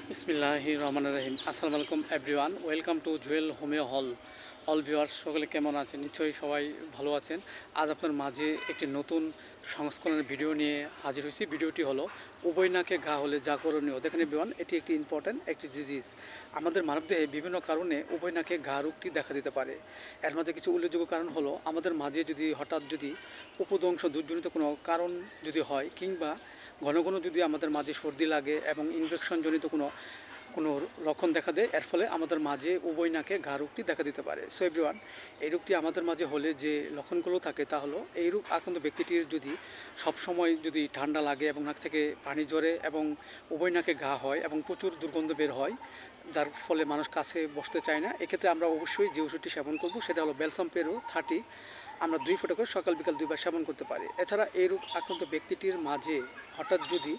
বিসমিল্লাহির রহমানির রহিম। আসসালামু আলাইকুম everyone, welcome to Jewel homeo হল। অল ভিউয়ার্স সকলে কেমন আছেন? নিশ্চয়ই সবাই ভালো আছেন। আজ আপনার মাঝে একটি নতুন সংস্করণের ভিডিও নিয়ে হাজির হয়েছি। ভিডিওটি হলো উভয় নাকে ঘা হলে যা করণীয়। দেখেন এভরিওয়ান, এটি একটি ইম্পর্ট্যান্ট একটি ডিজিজ। আমাদের মানবদেহে বিভিন্ন কারণে উভয় নাকে ঘা রোগটি দেখা দিতে পারে। এর মাঝে কিছু উল্লেখযোগ্য কারণ হলো আমাদের মাঝে যদি হঠাৎ উপদংশ দুর্জনিত কোনো কারণ যদি হয়, কিংবা ঘন ঘন যদি আমাদের মাঝে সর্দি লাগে এবং ইনফেকশনজনিত কোনো কোনো লক্ষণ দেখা দেয়, এর ফলে আমাদের মাঝে উভয় নাকে ঘা রোগটি দেখা দিতে পারে। সো এভরিওয়ান, এই রোগটি আমাদের মাঝে হলে যে লক্ষণগুলো থাকে তা হলো, এই রোগ আক্রান্ত ব্যক্তিটির যদি সবসময় যদি ঠান্ডা লাগে এবং নাক থেকে পানি ঝরে এবং উভয় নাকে ঘা হয় এবং প্রচুর দুর্গন্ধ বের হয়, যার ফলে মানুষ কাছে বসতে চায় না, এক্ষেত্রে আমরা অবশ্যই যে ওষুধটি সেবন করব সেটা হলো ব্যালসাম পেরো 30। আমরা 2 ফোঁটা করে সকাল বিকাল 2 বার সেবন করতে পারি। এছাড়া এই রোগ আক্রান্ত ব্যক্তিটির মাঝে হঠাৎ যদি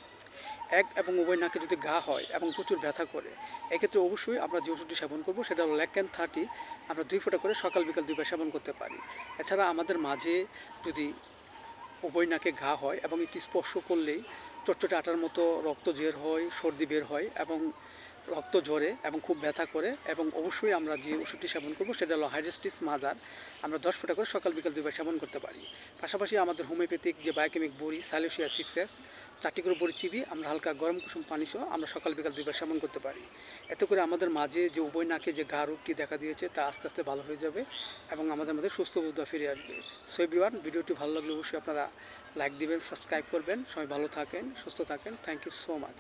এক এবং উভয় নাকে যদি ঘা হয় এবং প্রচুর ব্যথা করে, এক্ষেত্রে অবশ্যই আমরা যে ওষুধটি সেবন করব সেটা হলো ল্যাকেন 30। আমরা 2 ফোঁটা করে সকাল বিকাল 2 বার সেবন করতে পারি। এছাড়া আমাদের মাঝে যদি উভয় নাকে ঘা হয় এবং একটু স্পর্শ করলেই চটচটে আটার মতো রক্ত বের হয়, সর্দি বের হয় এবং রক্ত ঝরে এবং খুব ব্যথা করে, এবং অবশ্যই আমরা যে ওষুধটি সেবন করব সেটা হলো হাইড্রেস্টিস মাদার। আমরা 10 ফোঁটা করে সকাল বিকাল 2 বার সেবন করতে পারি। পাশাপাশি আমাদের হোমিওপ্যাথিক যে বায়োকেমিক বড়ি সাইলোসিয়া 6S 4টি করে বড়ি চিবিয়ে আমরা হালকা গরম কুসুম পানি সহ আমরা সকাল বিকাল 2 বার সেবন করতে পারি। এতে করে আমাদের মাঝে যে উভয় নাকে যে ঘা রোগটি দেখা দিয়েছে তা আস্তে আস্তে ভালো হয়ে যাবে এবং আমাদের মধ্যে সুস্থ বোধ ফিরে আসবে। সো এভরিওয়ান, ভিডিওটি ভালো লাগলে অবশ্যই আপনারা লাইক দিবেন, সাবস্ক্রাইব করবেন। সবাই ভালো থাকেন, সুস্থ থাকেন। Thank you so much.